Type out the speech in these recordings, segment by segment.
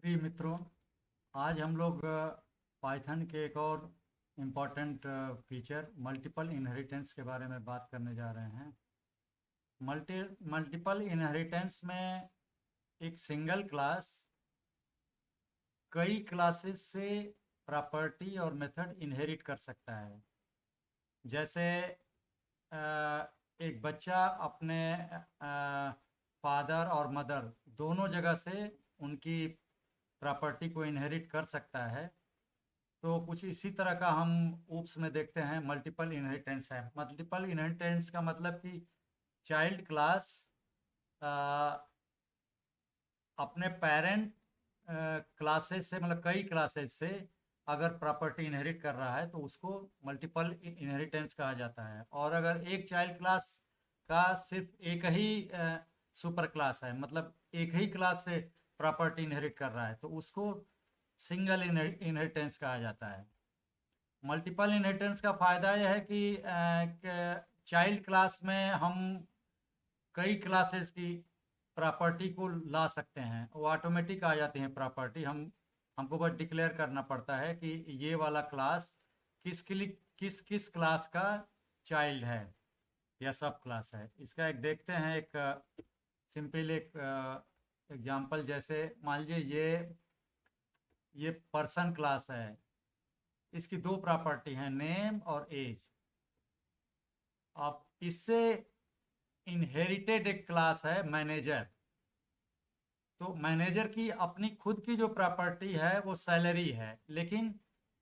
प्रिय मित्रों, आज हम लोग पाइथन के एक और इम्पॉर्टेंट फीचर मल्टीपल इनहेरिटेंस के बारे में बात करने जा रहे हैं। मल्टीपल इनहेरिटेंस में एक सिंगल क्लास कई क्लासेस से प्रॉपर्टी और मेथड इनहेरिट कर सकता है। जैसे एक बच्चा अपने फादर और मदर दोनों जगह से उनकी प्रॉपर्टी को इनहेरिट कर सकता है। तो कुछ इसी तरह का हम ऊप्स में देखते हैं मल्टीपल इनहेरिटेंस है। मल्टीपल इनहेरिटेंस का मतलब कि चाइल्ड क्लास अपने पेरेंट क्लासेस से, मतलब कई क्लासेस से अगर प्रॉपर्टी इनहेरिट कर रहा है तो उसको मल्टीपल इनहेरिटेंस कहा जाता है। और अगर एक चाइल्ड क्लास का सिर्फ एक ही सुपर क्लास है, मतलब एक ही क्लास से प्रॉपर्टी इनहेरिट कर रहा है, तो उसको सिंगल इनहेरिटेंस कहा जाता है। मल्टीपल इनहेरिटेंस का फ़ायदा यह है कि चाइल्ड क्लास में हम कई क्लासेस की प्रॉपर्टी को ला सकते हैं। वो ऑटोमेटिक आ जाती हैं प्रॉपर्टी। हमको बस डिक्लेयर करना पड़ता है कि ये वाला क्लास किसके लिए किस किस क्लास का चाइल्ड है या सब क्लास है। इसका एक देखते हैं, एक सिंपल एक एग्जांपल। जैसे मान लीजिए ये पर्सन क्लास है। इसकी दो प्रॉपर्टी हैं, नेम और एज। अब इससे इनहेरिटेड एक क्लास है मैनेजर। तो मैनेजर की अपनी खुद की जो प्रॉपर्टी है वो सैलरी है, लेकिन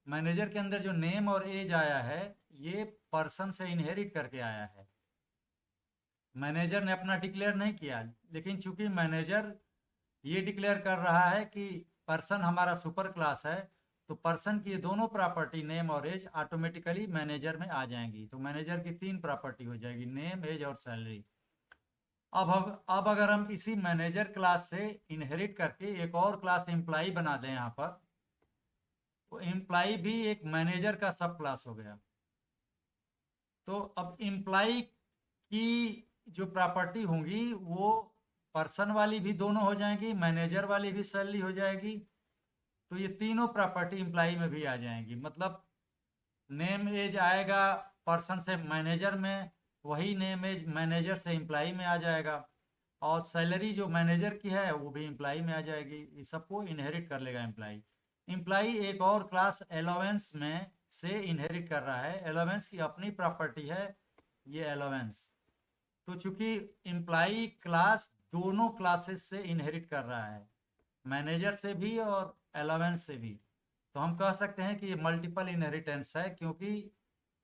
मैनेजर के अंदर जो नेम और एज आया है ये पर्सन से इनहेरिट करके आया है। मैनेजर ने अपना डिक्लेयर नहीं किया, लेकिन चूंकि मैनेजर ये डिक्लेयर कर रहा है कि पर्सन हमारा सुपर क्लास है, तो पर्सन की ये दोनों प्रॉपर्टी नेम और एज ऑटोमेटिकली मैनेजर में आ जाएंगी। तो मैनेजर की तीन प्रॉपर्टी हो जाएगी, नेम, एज और सैलरी। अब अगर हम इसी मैनेजर क्लास से इनहेरिट करके एक और क्लास एम्प्लाई बना दें यहाँ पर, तो एम्प्लाई भी एक मैनेजर का सब क्लास हो गया। तो अब एम्प्लाई की जो प्रॉपर्टी होंगी वो पर्सन वाली भी दोनों हो जाएंगी, मैनेजर वाली भी सैलरी हो जाएगी। तो ये तीनों प्रॉपर्टी एम्प्लाई में भी आ जाएंगी। मतलब नेम एज आएगा पर्सन से मैनेजर में, वही नेम एज मैनेजर से एम्प्लाई में आ जाएगा। और सैलरी जो मैनेजर की है वो भी एम्प्लाई में आ जाएगी। ये सबको इनहेरिट कर लेगा एम्प्लाई। एम्प्लाई एक और क्लास अलाउंस में से इनहेरिट कर रहा है। अलाउंस की अपनी प्रॉपर्टी है ये अलाउंस। तो चूंकि एम्प्लाई क्लास दोनों क्लासेस से इनहेरिट कर रहा है, मैनेजर से भी और अलाउंस से भी, तो हम कह सकते हैं कि ये मल्टीपल इनहेरिटेंस है, क्योंकि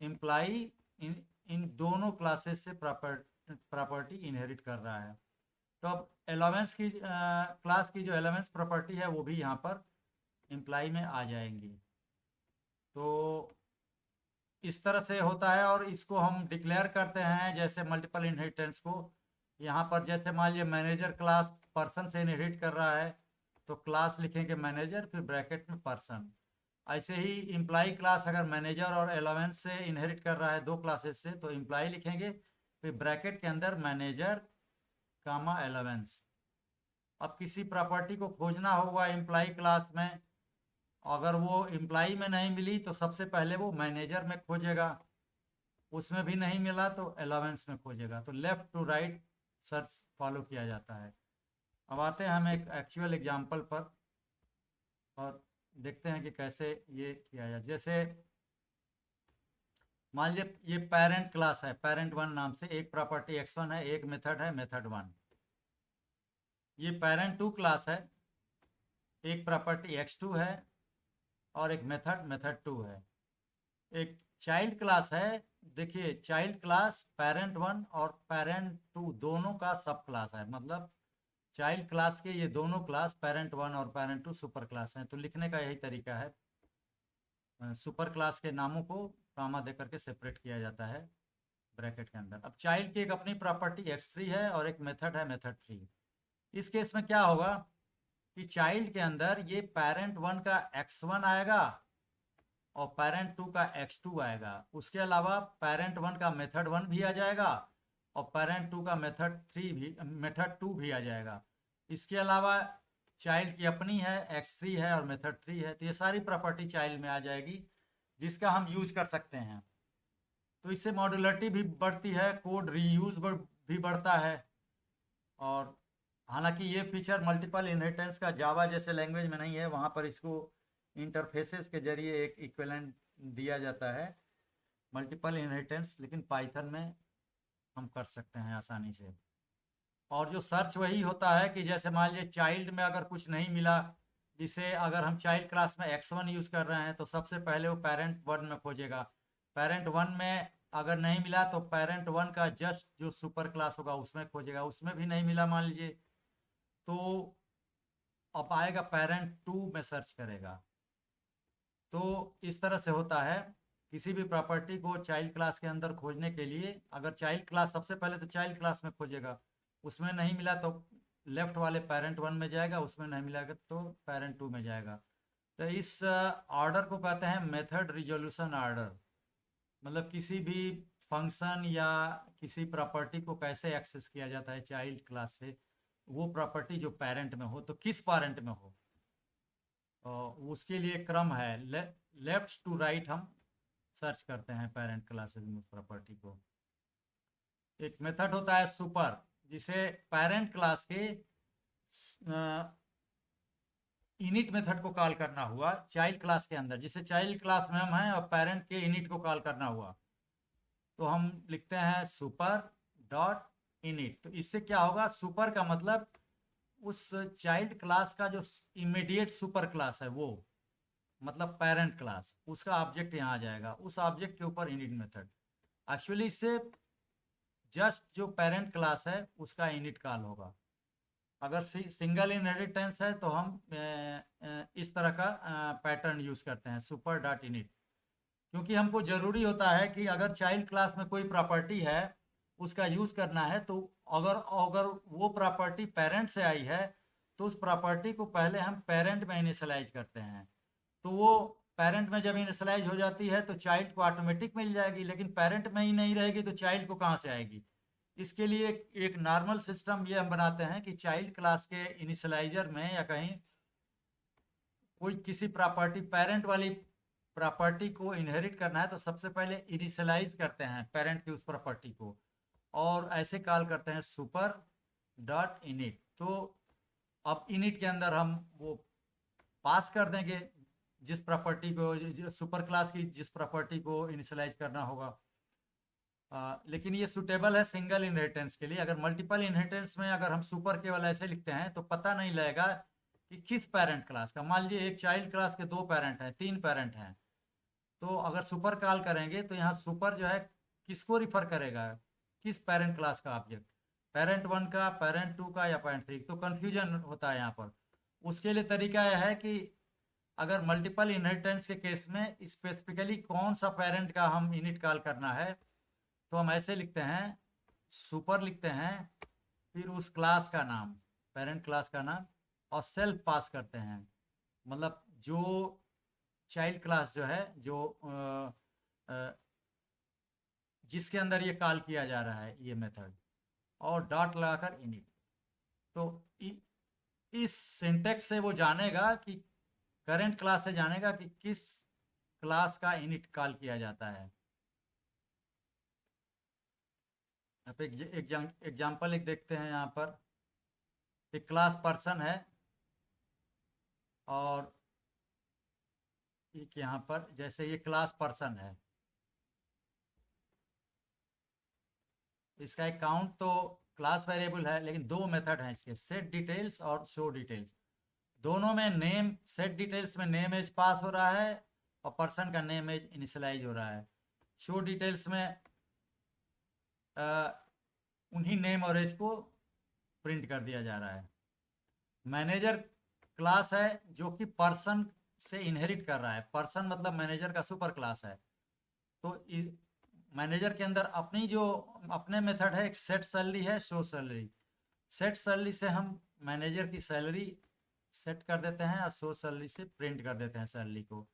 एम्प्लाई इन दोनों क्लासेस से प्रॉपर्टी इनहेरिट कर रहा है। तो अब अलाउंस की क्लास की जो अलाउंस प्रॉपर्टी है वो भी यहाँ पर एम्प्लाई में आ जाएंगी। तो इस तरह से होता है, और इसको हम डिक्लेयर करते हैं जैसे मल्टीपल इनहेरिटेंस को। यहाँ पर जैसे मान लीजिए मैनेजर क्लास पर्सन से इनहेरिट कर रहा है, तो क्लास लिखेंगे मैनेजर, फिर ब्रैकेट में पर्सन। ऐसे ही इम्प्लाई क्लास अगर मैनेजर और अलाउंस से इनहेरिट कर रहा है दो क्लासेस से, तो इम्प्लाई लिखेंगे, फिर ब्रैकेट के अंदर मैनेजर कामा अलाउंस। अब किसी प्रॉपर्टी को खोजना होगा एम्प्लाई क्लास में, अगर वो एम्प्लाई में नहीं मिली तो सबसे पहले वो मैनेजर में खोजेगा, उसमें भी नहीं मिला तो अलाउंस में खोजेगा। तो left to right search follow किया जाता है। अब आते हैं हम एक एक्चुअल एग्जांपल पर और देखते हैं कि कैसे ये किया जाए। जैसे मान लीजिए ये पेरेंट क्लास है, पेरेंट वन नाम से एक प्रॉपर्टी x1 है, एक मेथड है मेथड वन। ये पेरेंट टू क्लास है, एक प्रॉपर्टी x2 है और एक मेथड मेथड टू है। एक चाइल्ड क्लास है। देखिए चाइल्ड क्लास पेरेंट वन और पेरेंट टू दोनों का सब क्लास है। मतलब चाइल्ड क्लास के ये दोनों क्लास पेरेंट वन और पेरेंट टू सुपर क्लास हैं। तो लिखने का यही तरीका है, सुपर क्लास के नामों को कामा दे करके सेपरेट किया जाता है ब्रैकेट के अंदर। अब चाइल्ड की एक अपनी प्रॉपर्टी x3 है और एक मेथड है मेथड थ्री। इस केस में क्या होगा कि चाइल्ड के अंदर ये पेरेंट वन का x1 आएगा और पेरेंट टू का x2 आएगा। उसके अलावा पेरेंट वन का मेथड वन भी आ जाएगा और पेरेंट टू का मेथड टू भी आ जाएगा। इसके अलावा चाइल्ड की अपनी है, x3 है और मेथड 3 है, तो ये सारी प्रॉपर्टी चाइल्ड में आ जाएगी जिसका हम यूज कर सकते हैं। तो इससे मॉड्युलरिटी भी बढ़ती है, कोड रीयूज भी बढ़ता है। और हालांकि ये फीचर मल्टीपल इनहेरिटेंस का जावा जैसे लैंग्वेज में नहीं है, वहाँ पर इसको इंटरफेसेस के जरिए एक इक्विवेलेंट दिया जाता है मल्टीपल इनहेरिटेंस, लेकिन पाइथन में हम कर सकते हैं आसानी से। और जो सर्च वही होता है कि जैसे मान लीजिए चाइल्ड में अगर कुछ नहीं मिला, जिसे अगर हम चाइल्ड क्लास में x1 यूज़ कर रहे हैं तो सबसे पहले वो पेरेंट 1 में खोजेगा। पेरेंट 1 में अगर नहीं मिला तो पेरेंट 1 का जस्ट जो सुपर क्लास होगा उसमें खोजेगा, उसमें भी नहीं मिला मान लीजिए तो अब आएगा पेरेंट 2 में सर्च करेगा। तो इस तरह से होता है, किसी भी प्रॉपर्टी को चाइल्ड क्लास के अंदर खोजने के लिए अगर चाइल्ड क्लास सबसे पहले तो चाइल्ड क्लास में खोजेगा, उसमें नहीं मिला तो लेफ्ट वाले पेरेंट 1 में जाएगा, उसमें नहीं मिला तो पेरेंट 2 में जाएगा। तो इस ऑर्डर को कहते हैं मेथड रिजोल्यूशन ऑर्डर। मतलब किसी भी फंक्शन या किसी प्रॉपर्टी को कैसे एक्सेस किया जाता है चाइल्ड क्लास से, वो प्रॉपर्टी जो पेरेंट में हो तो किस पेरेंट में हो, उसके लिए क्रम है, लेफ्ट टू राइट हम सर्च करते हैं पेरेंट क्लासेस में उस प्रॉपर्टी को। एक मेथड होता है सुपर, जिसे पेरेंट क्लास के इनिट मेथड को कॉल करना हुआ चाइल्ड क्लास के अंदर, जिसे चाइल्ड क्लास में हम हैं और पेरेंट के इनिट को कॉल करना हुआ तो हम लिखते हैं सुपर डॉट इनिट। तो इससे क्या होगा, सुपर का मतलब उस चाइल्ड क्लास का जो इमीडिएट सुपर क्लास है वो मतलब पेरेंट क्लास, उसका ऑब्जेक्ट यहाँ आ जाएगा, उस ऑब्जेक्ट के ऊपर इनिट मेथड। एक्चुअली इससे जस्ट जो पेरेंट क्लास है उसका इनिट कॉल होगा। अगर सिंगल इनहेरिटेंस है तो हम इस तरह का पैटर्न यूज करते हैं सुपर डॉट इनिट, क्योंकि हमको जरूरी होता है कि अगर चाइल्ड क्लास में कोई प्रॉपर्टी है उसका यूज करना है तो अगर अगर वो प्रॉपर्टी पेरेंट से आई है तो उस प्रॉपर्टी को पहले हम पेरेंट में इनिशियलाइज करते हैं। तो वो पेरेंट में जब इनिशियलाइज हो जाती है तो चाइल्ड को ऑटोमेटिक मिल जाएगी, लेकिन पेरेंट में ही नहीं रहेगी तो चाइल्ड को कहाँ से आएगी। इसके लिए एक नॉर्मल सिस्टम ये हम बनाते हैं कि चाइल्ड क्लास के इनिशियलाइजर में या कहीं कोई किसी प्रॉपर्टी पेरेंट वाली प्रॉपर्टी को इनहेरिट करना है तो सबसे पहले इनिशियलाइज करते हैं पेरेंट की उस प्रॉपर्टी को और ऐसे कॉल करते हैं सुपर डॉट इनिट। तो अब इनिट के अंदर हम वो पास कर देंगे जिस प्रॉपर्टी को, सुपर क्लास की जिस प्रॉपर्टी को इनिशियलाइज करना होगा। लेकिन ये सुटेबल है सिंगल इनहेरिटेंस के लिए। अगर मल्टीपल इनहेरिटेंस में अगर हम सुपर केवल ऐसे लिखते हैं तो पता नहीं लगेगा कि किस पेरेंट क्लास का। मान लीजिए एक चाइल्ड क्लास के 2 पेरेंट हैं, 3 पेरेंट हैं, तो अगर सुपर कॉल करेंगे तो यहाँ सुपर जो है किसको रिफर करेगा, किस पेरेंट क्लास का ऑब्जेक्ट, पेरेंट 1 का, पेरेंट 2 का या पेरेंट 3, तो कन्फ्यूजन होता है यहाँ पर। उसके लिए तरीका यह है कि अगर मल्टीपल इनहेरिटेंस के केस में स्पेसिफिकली कौन सा पेरेंट का हम इनिट कॉल करना है तो हम ऐसे लिखते हैं, सुपर लिखते हैं, फिर उस क्लास का नाम, पेरेंट क्लास का नाम और सेल्फ पास करते हैं। मतलब जो चाइल्ड क्लास जो है जो जिसके अंदर ये कॉल किया जा रहा है ये मेथड, और डॉट लगाकर इनिट। तो इस सिंटेक्स से वो जानेगा कि करेंट क्लास से जानेगा कि किस क्लास का इनिट कॉल किया जाता है। अब एक एग्जाम्पल एक देखते हैं। यहाँ पर एक क्लास पर्सन है और एक यहाँ पर जैसे ये क्लास पर्सन है, इसका एक काउंट तो क्लास वेरिएबल है, लेकिन 2 मेथड हैं इसके, सेट डिटेल्स और शो डिटेल्स। दोनों में नेम, सेट डिटेल्स में नेम एज पास हो रहा है और पर्सन का नेम एज इनिशियलाइज हो रहा है। शो डिटेल्स में उन्हीं नेम और एज को प्रिंट कर दिया जा रहा है। मैनेजर क्लास है जो कि पर्सन से इनहेरिट कर रहा है, पर्सन मतलब मैनेजर का सुपर क्लास है। तो मैनेजर के अंदर अपनी जो अपने मेथड है, एक सेट सैलरी है, शो सैलरी। सेट सैलरी से हम मैनेजर की सैलरी सेट कर देते हैं और शो सैलरी से प्रिंट कर देते हैं सैलरी को।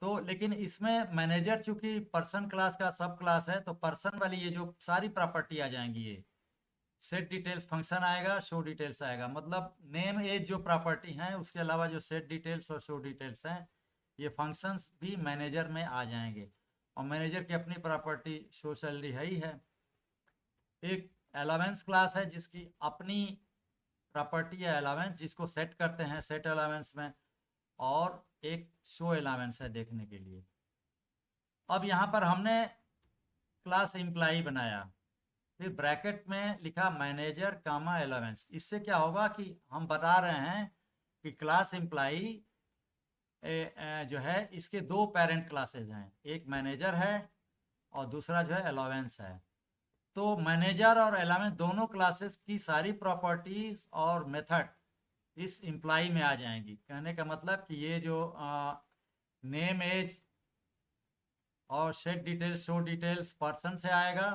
तो लेकिन इसमें मैनेजर चूंकि पर्सन क्लास का सब क्लास है तो पर्सन वाली ये जो सारी प्रॉपर्टी आ जाएंगी, ये सेट डिटेल्स फंक्शन आएगा, शो डिटेल्स आएगा। मतलब नेम एज जो प्रॉपर्टी हैं उसके अलावा जो सेट डिटेल्स और शो डिटेल्स हैं ये फंक्शंस भी मैनेजर में आ जाएंगे। और मैनेजर की अपनी प्रॉपर्टी शो सैलरी है ही है। एक अलावेंस क्लास है जिसकी अपनी प्रॉपर्टी है अलावेंस, जिसको सेट करते हैं सेट अलावेंस में, और एक शो अलावेंस है देखने के लिए। अब यहाँ पर हमने क्लास एम्प्लाई बनाया, फिर ब्रैकेट में लिखा मैनेजर कामा अलावेंस। इससे क्या होगा कि हम बता रहे हैं कि क्लास एम्प्लाई जो है इसके दो पेरेंट क्लासेज हैं, एक मैनेजर है और दूसरा जो है अलावेंस है। तो मैनेजर और अलावेंस दोनों क्लासेस की सारी प्रॉपर्टीज और मेथड इस एम्प्लाई में आ जाएंगी। कहने का मतलब कि ये जो नेम एज और set details show details person से आएगा,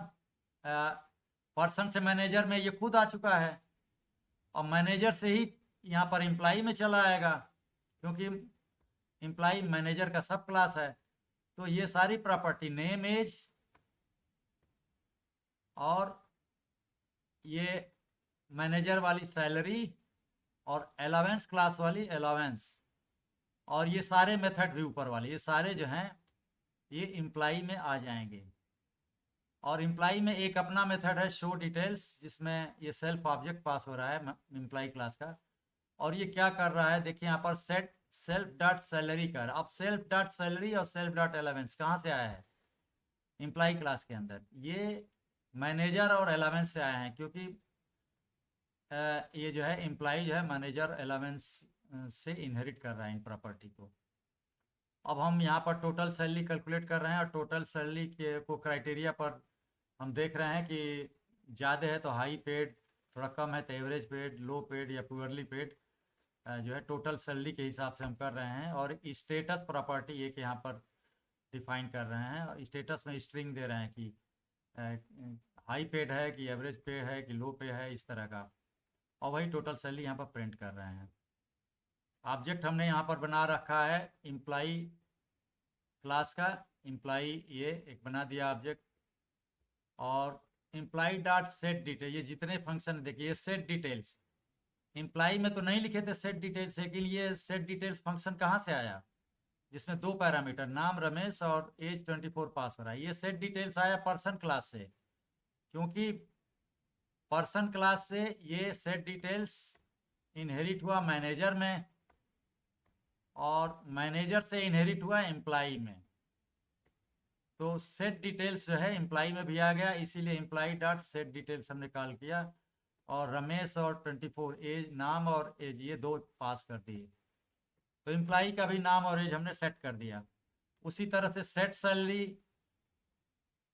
पर्सन से मैनेजर में ये खुद आ चुका है, और मैनेजर से ही यहाँ पर एम्प्लाई में चला आएगा, क्योंकि एम्प्लाई मैनेजर का सब क्लास है। तो ये सारी प्रॉपर्टी नेम एज और ये मैनेजर वाली सैलरी और अलावेंस क्लास वाली अलावेंस और ये सारे मेथड भी ऊपर वाले, ये सारे जो हैं ये एम्प्लाई में आ जाएंगे। और एम्प्लाई में एक अपना मेथड है शो डिटेल्स, जिसमें ये सेल्फ ऑब्जेक्ट पास हो रहा है एम्प्लाई क्लास का। और ये क्या कर रहा है देखिए यहाँ पर सेट सेल्फ डॉट सैलरी कर। अब सेल्फ डॉट सैलरी और सेल्फ डॉट अलावेंस कहाँ से आया है? एम्प्लाई क्लास के अंदर। ये मैनेजर और अलावेंस से आए हैं, क्योंकि ये जो है एम्प्लाई जो है मैनेजर अलावेंस से इनहेरिट कर रहा है इन प्रॉपर्टी को। अब हम यहाँ पर टोटल सैलरी कैलकुलेट कर रहे हैं, और टोटल सैलरी के को क्राइटेरिया पर हम देख रहे हैं कि ज़्यादा है तो हाई पेड, थोड़ा कम है तो एवरेज पेड, लो पेड या पुअरली पेड, जो है टोटल सैलरी के हिसाब से हम कर रहे हैं। और स्टेटस प्रॉपर्टी एक यहाँ पर डिफाइन कर रहे हैं, और स्टेटस में स्ट्रिंग दे रहे हैं कि हाई पेड है कि एवरेज पे है कि लो पे है, इस तरह का। और वही टोटल सैलरी यहाँ पर प्रिंट कर रहे हैं। ऑब्जेक्ट हमने यहाँ पर बना रखा है एम्प्लाई क्लास का। एम्प्लाई ये एक बना दिया ऑब्जेक्ट, और एम्प्लाई डॉट सेट डिटेल, ये जितने फंक्शन देखिए ये सेट डिटेल्स एम्प्लाई में तो नहीं लिखे थे सेट डिटेल्स, लेकिन ये सेट डिटेल्स फंक्शन कहाँ से आया जिसमें दो पैरामीटर नाम रमेश और एज 24 पास हो रहा है? ये सेट डिटेल्स आया पर्सन क्लास से, क्योंकि पर्सन क्लास से ये सेट डिटेल्स इनहेरिट हुआ मैनेजर में, और मैनेजर से इनहेरिट हुआ एम्प्लाई में। तो सेट डिटेल्स जो है एम्प्लाई में भी आ गया, इसीलिए एम्प्लाई डॉट सेट डिटेल्स हमने कॉल किया। और रमेश और 24 एज, नाम और एज ये दो पास कर दिए, तो एम्प्लाई का भी नाम और एज हमने सेट कर दिया। उसी तरह से सेट सैलरी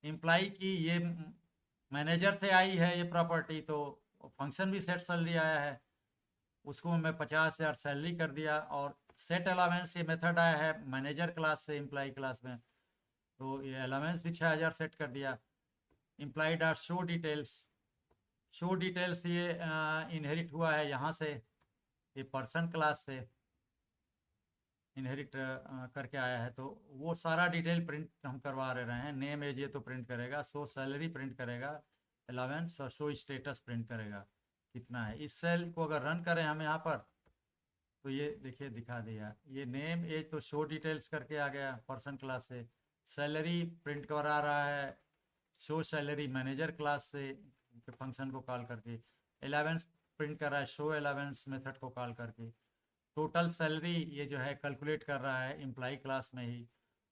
एम्प्लाई की ये मैनेजर से आई है ये प्रॉपर्टी, तो फंक्शन भी सेट सैलरी आया है, उसको मैं 50,000 सैलरी कर दिया। और सेट अलावेंस ये मेथड आया है मैनेजर क्लास से एम्प्लाई क्लास में, तो ये अलावेंस भी 6,000 सेट कर दिया। Employee dot show details, show details ये इनहेरिट हुआ है यहाँ से, ये पर्सन क्लास से इनहेरिट करके आया है, तो वो सारा डिटेल प्रिंट हम करवा रहे हैं। नेम एज ये तो प्रिंट करेगा, शो सैलरी प्रिंट करेगा, अलावेंस और शो स्टेटस प्रिंट करेगा कितना है। इस सेल को अगर रन करें हम यहाँ पर, तो ये देखिए दिखा दिया, ये नेम एज तो शो डिटेल्स करके आ गया पर्सन क्लास से, सैलरी प्रिंट करा रहा है शो सैलरी मैनेजर क्लास से फंक्शन को कॉल करके, अलावेंस प्रिंट कर रहा है शो अलावेंस मेथड को कॉल करके, टोटल सैलरी ये जो है कैलकुलेट कर रहा है एम्प्लाई क्लास में ही,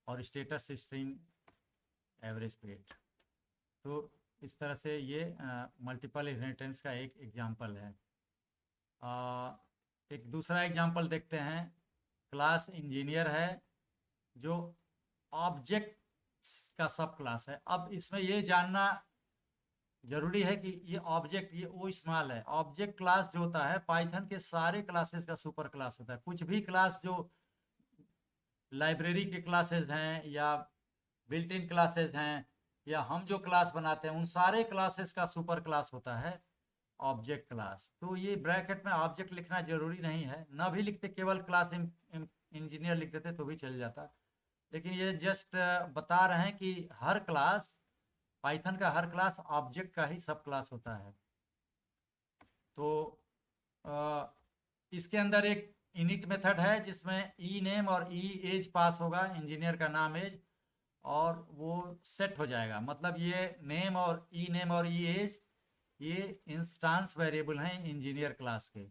और स्टेटस स्ट्रिंग एवरेज पेड। तो इस तरह से ये मल्टीपल इनहेरिटेंस का एक एग्जांपल है। एक दूसरा एग्जांपल देखते हैं। क्लास इंजीनियर है जो ऑब्जेक्ट का सब क्लास है। अब इसमें ये जानना जरूरी है कि ये ऑब्जेक्ट ये वो स्मॉल है। ऑब्जेक्ट क्लास जो होता है पाइथन के सारे क्लासेस का सुपर क्लास होता है। कुछ भी क्लास जो लाइब्रेरी के क्लासेस हैं या बिल्ट इन क्लासेस हैं या हम जो क्लास बनाते हैं उन सारे क्लासेस का सुपर क्लास होता है ऑब्जेक्ट क्लास। तो ये ब्रैकेट में ऑब्जेक्ट लिखना जरूरी नहीं है, ना भी लिखते केवल क्लास इंजीनियर लिख देते तो भी चल जाता, लेकिन ये जस्ट बता रहे हैं कि हर क्लास पाइथन का हर क्लास ऑब्जेक्ट का ही सब क्लास होता है। तो अ, इसके अंदर एक इनिट मेथड है जिसमें ई नेम और ई एज पास होगा, इंजीनियर का नाम एज, और वो सेट हो जाएगा। मतलब ये नेम और ई एज ये इंस्टांस वेरिएबल हैं इंजीनियर क्लास के।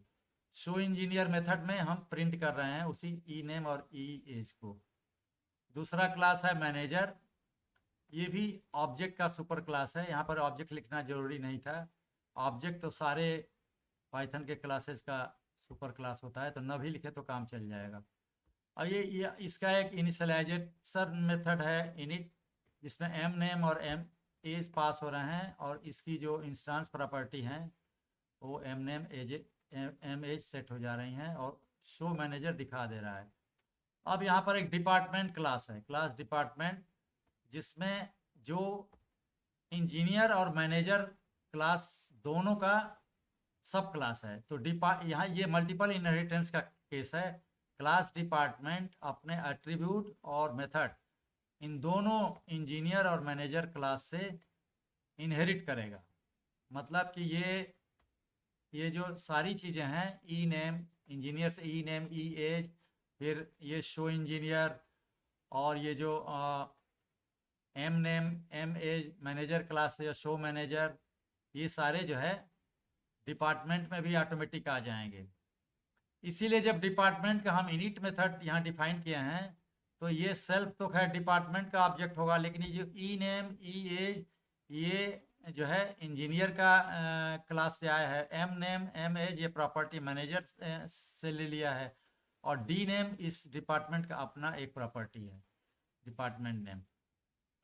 शो इंजीनियर मेथड में हम प्रिंट कर रहे हैं उसी ई नेम और ई एज को। दूसरा क्लास है मैनेजर। ये भी ऑब्जेक्ट का सुपर क्लास है। यहाँ पर ऑब्जेक्ट लिखना जरूरी नहीं था। ऑब्जेक्ट तो सारे पाइथन के क्लासेस का सुपर क्लास होता है, तो न भी लिखे तो काम चल जाएगा। और ये इसका एक इनिशियलाइजेशन मेथड है इनिट, जिसमें एम नेम और एम एज पास हो रहे हैं, और इसकी जो इंस्टांस प्रॉपर्टी हैं वो M name M age set हो जा रही हैं, और शो मैनेजर दिखा दे रहा है। अब यहाँ पर एक डिपार्टमेंट क्लास है, क्लास डिपार्टमेंट, जिसमें जो इंजीनियर और मैनेजर क्लास दोनों का सब क्लास है। तो यहाँ ये मल्टीपल इनहेरिटेंस का केस है। क्लास डिपार्टमेंट अपने एट्रीब्यूट और मेथड इन दोनों इंजीनियर और मैनेजर क्लास से इनहेरिट करेगा। मतलब कि ये जो सारी चीज़ें हैं, ई नेम इंजीनियर से ई नेम ई एज, फिर ये शो इंजीनियर, और ये जो M name M age manager class से शो मैनेजर, ये सारे जो है डिपार्टमेंट में भी ऑटोमेटिक आ जाएंगे। इसीलिए जब डिपार्टमेंट का हम इनिट मेथड यहाँ डिफाइन किए हैं, तो ये सेल्फ तो खैर डिपार्टमेंट का ऑब्जेक्ट होगा, लेकिन ये जो ई नेम ई एज ये जो है इंजीनियर का क्लास से आया है। एम नेम एम एज ये प्रॉपर्टी मैनेजर से ले लिया है, और डी नेम इस डिपार्टमेंट का अपना एक प्रॉपर्टी है, डिपार्टमेंट नेम।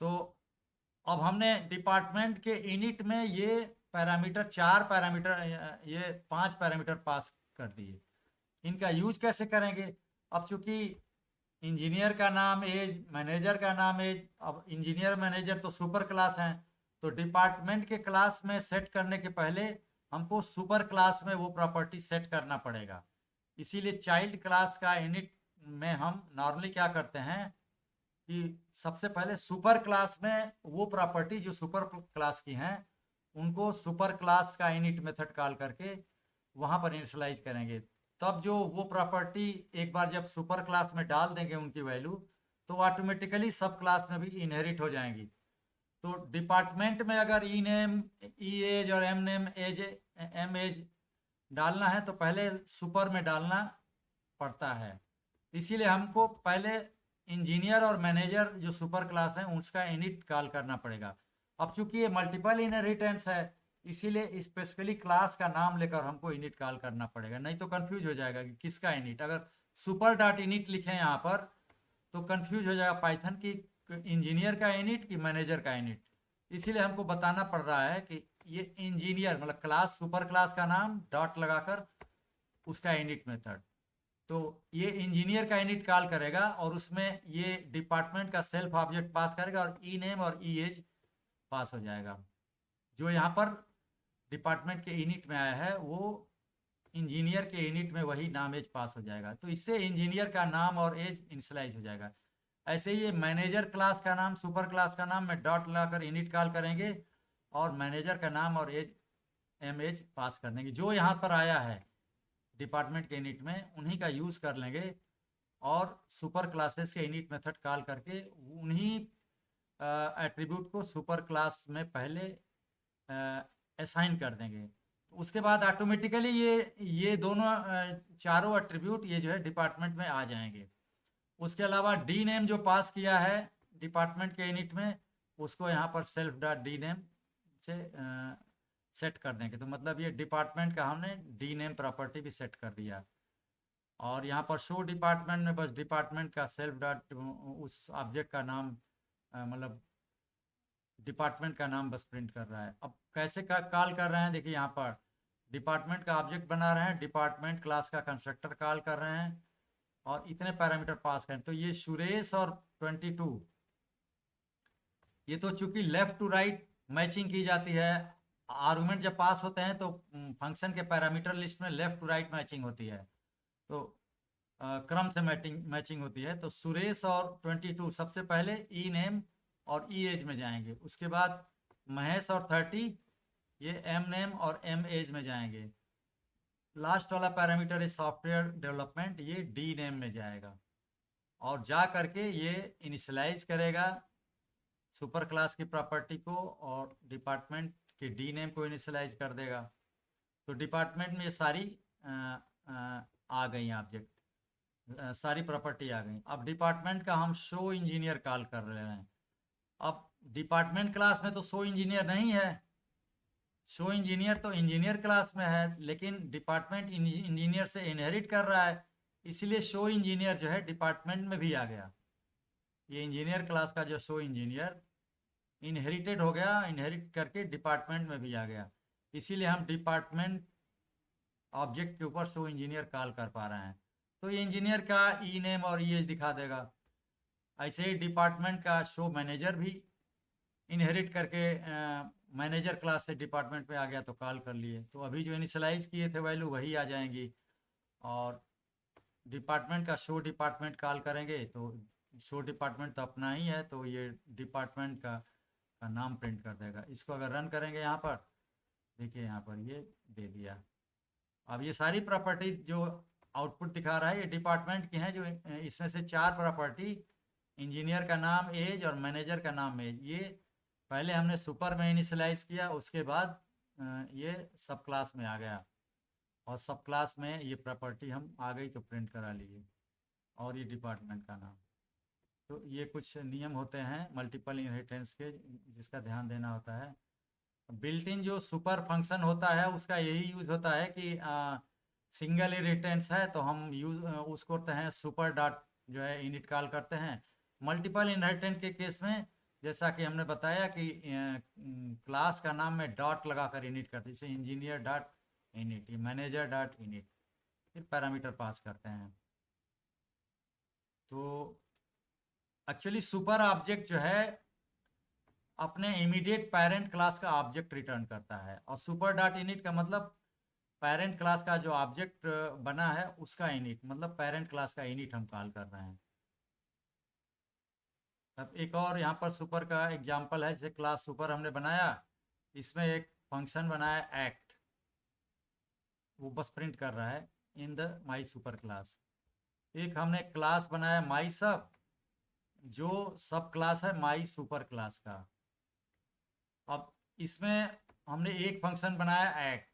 तो अब हमने डिपार्टमेंट के इनिट में ये पैरामीटर, 4 पैरामीटर, ये 5 पैरामीटर पास कर दिए। इनका यूज कैसे करेंगे? अब चूंकि इंजीनियर का नाम एज, मैनेजर का नाम एज, अब इंजीनियर मैनेजर तो सुपर क्लास हैं, तो डिपार्टमेंट के क्लास में सेट करने के पहले हमको सुपर क्लास में वो प्रॉपर्टी सेट करना पड़ेगा। इसीलिए चाइल्ड क्लास का इनिट में हम नॉर्मली क्या करते हैं कि सबसे पहले सुपर क्लास में वो प्रॉपर्टी जो सुपर क्लास की हैं उनको सुपर क्लास का इनिट मेथड कॉल करके वहाँ पर इनिशियलाइज करेंगे। तब जो वो प्रॉपर्टी एक बार जब सुपर क्लास में डाल देंगे उनकी वैल्यू, तो ऑटोमेटिकली सब क्लास में भी इनहेरिट हो जाएंगी। तो डिपार्टमेंट में अगर ई नेम ई एज और M name age M age डालना है तो पहले सुपर में डालना पड़ता है। इसीलिए हमको पहले इंजीनियर और मैनेजर जो सुपर क्लास है उसका इनिट कॉल करना पड़ेगा। अब चूंकि ये मल्टीपल इनहेरिटेंस है, इसीलिए स्पेसिफिकली क्लास का नाम लेकर हमको इनिट कॉल करना पड़ेगा, नहीं तो कंफ्यूज हो जाएगा कि किसका इनिट। अगर सुपर डॉट इनिट लिखें यहाँ पर तो कंफ्यूज हो जाएगा पाइथन की इंजीनियर का इनिट कि मैनेजर का इनिट। इसीलिए हमको बताना पड़ रहा है कि ये इंजीनियर मतलब क्लास सुपर क्लास का नाम डॉट लगाकर उसका इनिट मेथड। तो ये इंजीनियर का इनिट कॉल करेगा और उसमें ये डिपार्टमेंट का सेल्फ ऑब्जेक्ट पास करेगा और ई नेम और ई एज पास हो जाएगा। जो यहाँ पर डिपार्टमेंट के इनिट में आया है वो इंजीनियर के इनिट में वही नाम एज पास हो जाएगा। तो इससे इंजीनियर का नाम और एज इनिशियलाइज हो जाएगा। ऐसे ही ये मैनेजर क्लास का नाम, सुपर क्लास का नाम में डॉट लगाकर इनिट कॉल करेंगे और मैनेजर का नाम और एज एम एज पास कर देंगे। जो यहाँ पर आया है डिपार्टमेंट के इनिट में उन्हीं का यूज़ कर लेंगे और सुपर क्लासेस के इनिट मेथड कॉल करके उन्हीं एट्रीब्यूट को सुपर क्लास में पहले असाइन कर देंगे। उसके बाद ऑटोमेटिकली ये दोनों चारों एट्रीब्यूट ये जो है डिपार्टमेंट में आ जाएंगे। उसके अलावा डी नेम जो पास किया है डिपार्टमेंट के इनिट में उसको यहाँ पर सेल्फ डॉट डी नेम से सेट कर देंगे। तो मतलब ये डिपार्टमेंट का हमने डी नेम प्रॉपर्टी भी सेट कर दिया। और यहाँ पर शो डिपार्टमेंट में बस डिपार्टमेंट का सेल्फ डॉट उस ऑब्जेक्ट का नाम मतलब डिपार्टमेंट का नाम बस प्रिंट कर रहा है। अब कैसे कॉल कर रहे हैं देखिए, यहाँ पर डिपार्टमेंट का ऑब्जेक्ट बना रहे हैं, डिपार्टमेंट क्लास का कंस्ट्रक्टर कॉल कर रहे हैं और इतने पैरामीटर पास करें। तो ये सुरेश और 22 ये तो चूंकि लेफ्ट टू राइट मैचिंग की जाती है। आर्गुमेंट जब पास होते हैं तो फंक्शन के पैरामीटर लिस्ट में लेफ्ट टू राइट मैचिंग होती है, तो क्रम से मैचिंग होती है। तो सुरेश और 22 सबसे पहले ई नेम और ई एज में जाएंगे। उसके बाद महेश और 30 ये एम नेम और एम एज में जाएंगे। लास्ट वाला पैरामीटर है सॉफ्टवेयर डेवलपमेंट, ये डी नेम में जाएगा और जा करके ये इनिशियलाइज करेगा सुपर क्लास की प्रॉपर्टी को और डिपार्टमेंट के डी नेम को इनिशियलाइज कर देगा। तो डिपार्टमेंट में ये सारी आ गई ऑब्जेक्ट, सारी प्रॉपर्टी आ गई। अब डिपार्टमेंट का हम शो इंजीनियर कॉल कर रहे हैं। अब डिपार्टमेंट क्लास में तो शो इंजीनियर नहीं है, शो इंजीनियर तो इंजीनियर क्लास में है, लेकिन डिपार्टमेंट इंजीनियर से इनहेरिट कर रहा है, इसलिए शो इंजीनियर जो है डिपार्टमेंट में भी आ गया। ये इंजीनियर क्लास का जो शो इंजीनियर इनहेरिटेड हो गया, इनहेरिट करके डिपार्टमेंट में भी आ गया, इसीलिए हम डिपार्टमेंट ऑब्जेक्ट के ऊपर शो इंजीनियर कॉल कर पा रहे हैं। तो ये इंजीनियर का ई नेम और ई एज दिखा देगा। ऐसे ही डिपार्टमेंट का शो मैनेजर भी इनहेरिट करके मैनेजर क्लास से डिपार्टमेंट में आ गया तो कॉल कर लिए। तो अभी जो इनिशियलाइज किए थे वैल्यू वही आ जाएंगी, और डिपार्टमेंट का शो डिपार्टमेंट कॉल करेंगे तो शो डिपार्टमेंट तो अपना ही है, तो ये डिपार्टमेंट का नाम प्रिंट कर देगा। इसको अगर रन करेंगे यहाँ पर, देखिए यहाँ पर ये दे दिया। अब ये सारी प्रॉपर्टी जो आउटपुट दिखा रहा है ये डिपार्टमेंट की हैं, जो इसमें से 4 प्रॉपर्टी, इंजीनियर का नाम एज और मैनेजर का नाम एज, ये पहले हमने सुपर में इनिशियलाइज किया, उसके बाद ये सब क्लास में आ गया और सब क्लास में ये प्रॉपर्टी हम आ गई तो प्रिंट करा लिए, और ये डिपार्टमेंट का नाम। तो ये कुछ नियम होते हैं मल्टीपल इनहेरिटेंस के, जिसका ध्यान देना होता है। बिल्ट इन जो सुपर फंक्शन होता है उसका यही यूज होता है कि सिंगल इनहेरिटेंस है तो हम यूज उसको करते हैं सुपर डॉट जो है इनिट कॉल करते हैं। मल्टीपल इनहेरिटेंस के केस में जैसा कि हमने बताया कि क्लास का नाम में डॉट लगाकर इनिट करते हैं, जैसे engineer dot init, manager dot init, फिर पैरामीटर पास करते हैं। तो एक्चुअली सुपर ऑब्जेक्ट जो है अपने इमीडिएट पेरेंट क्लास का ऑब्जेक्ट रिटर्न करता है, और सुपर डॉट इनिट का मतलब पेरेंट क्लास का जो ऑब्जेक्ट बना है उसका इनिट, मतलब पेरेंट क्लास का इनिट हम कॉल कर रहे हैं। अब एक और यहाँ पर सुपर का एग्जांपल है, जैसे क्लास सुपर हमने बनाया, इसमें एक फंक्शन बनाया एक्ट, वो बस प्रिंट कर रहा है इन द माई सुपर क्लास। एक हमने क्लास बनाया माई सब, जो सब क्लास है माई सुपर क्लास का। अब इसमें हमने एक फंक्शन बनाया एक्ट,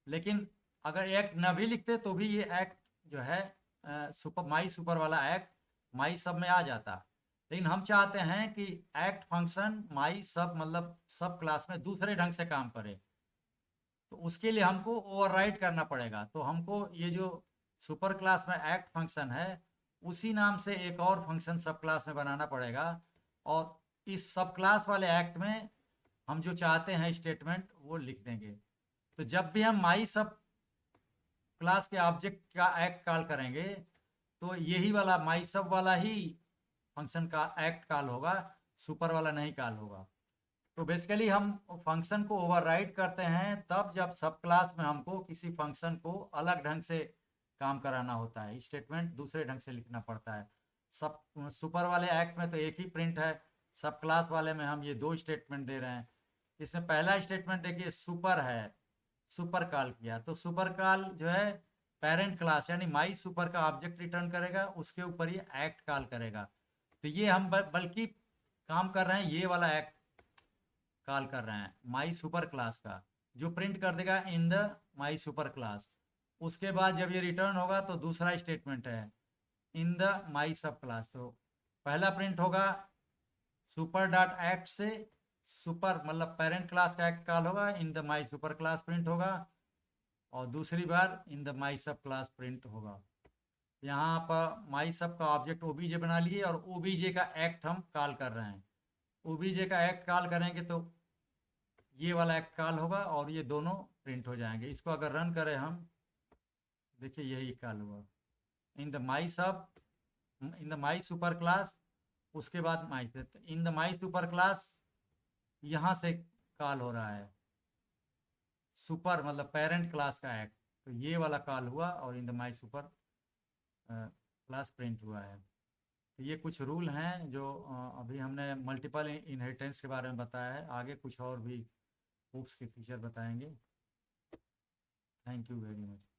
लेकिन अगर एक्ट न भी लिखते तो भी ये एक्ट जो है सुपर माई सुपर वाला एक्ट माई सब में आ जाता, लेकिन हम चाहते हैं कि एक्ट फंक्शन माई सब मतलब सब क्लास में दूसरे ढंग से काम करे, तो उसके लिए हमको ओवरराइड करना पड़ेगा। तो हमको ये जो सुपर क्लास में एक्ट फंक्शन है उसी नाम से एक और फंक्शन सब क्लास में बनाना पड़ेगा, और इस सब क्लास वाले एक्ट में हम जो चाहते हैं स्टेटमेंट वो लिख देंगे। तो जब भी हम माई सब क्लास के ऑब्जेक्ट का एक्ट कॉल करेंगे तो यही वाला माई सब वाला ही फंक्शन का एक्ट कॉल होगा, सुपर वाला नहीं कॉल होगा। तो बेसिकली हम फंक्शन को ओवरराइड करते हैं तब जब सब क्लास में हमको किसी फंक्शन को अलग ढंग से काम कराना होता है, स्टेटमेंट दूसरे ढंग से लिखना पड़ता है। सब सुपर वाले एक्ट में तो एक ही प्रिंट है, सब क्लास वाले में हम ये 2 स्टेटमेंट दे रहे हैं। इसमें पहला स्टेटमेंट देखिए सुपर है, सुपर कॉल किया, तो सुपर कॉल जो है पेरेंट क्लास यानी माई सुपर का ऑब्जेक्ट रिटर्न करेगा, उसके ऊपर ये एक्ट कॉल करेगा। तो ये हम बल्कि काम कर रहे हैं ये वाला एक्ट कॉल कर रहे हैं माई सुपर क्लास का, जो प्रिंट कर देगा इन द माई सुपर क्लास। उसके बाद जब ये रिटर्न होगा तो दूसरा स्टेटमेंट है इन द माई सब क्लास। तो पहला प्रिंट होगा सुपर डॉट एक्ट से सुपर मतलब पेरेंट क्लास का एक्ट कॉल होगा, इन the my super class print होगा, और दूसरी बार इन द माई सब क्लास प्रिंट होगा। यहाँ पर माई सब का ऑब्जेक्ट ओबीजे बना लिए और ओबीजे का एक्ट हम कॉल कर रहे हैं। ओबीजे का एक्ट कॉल करेंगे तो ये वाला एक्ट कॉल होगा और ये दोनों प्रिंट हो जाएंगे। इसको अगर रन करें हम, देखिए यही कॉल हुआ इन द माई सब in the my super class, उसके बाद my in the my super class यहाँ से कॉल हो रहा है सुपर मतलब पेरेंट क्लास का एक्ट, तो ये वाला कॉल हुआ और इन the my super class print हुआ है। तो ये कुछ रूल हैं जो अभी हमने मल्टीपल इनहेरिटेंस के बारे में बताया है, आगे कुछ और भी हूप्स के फीचर बताएंगे। Thank you very much.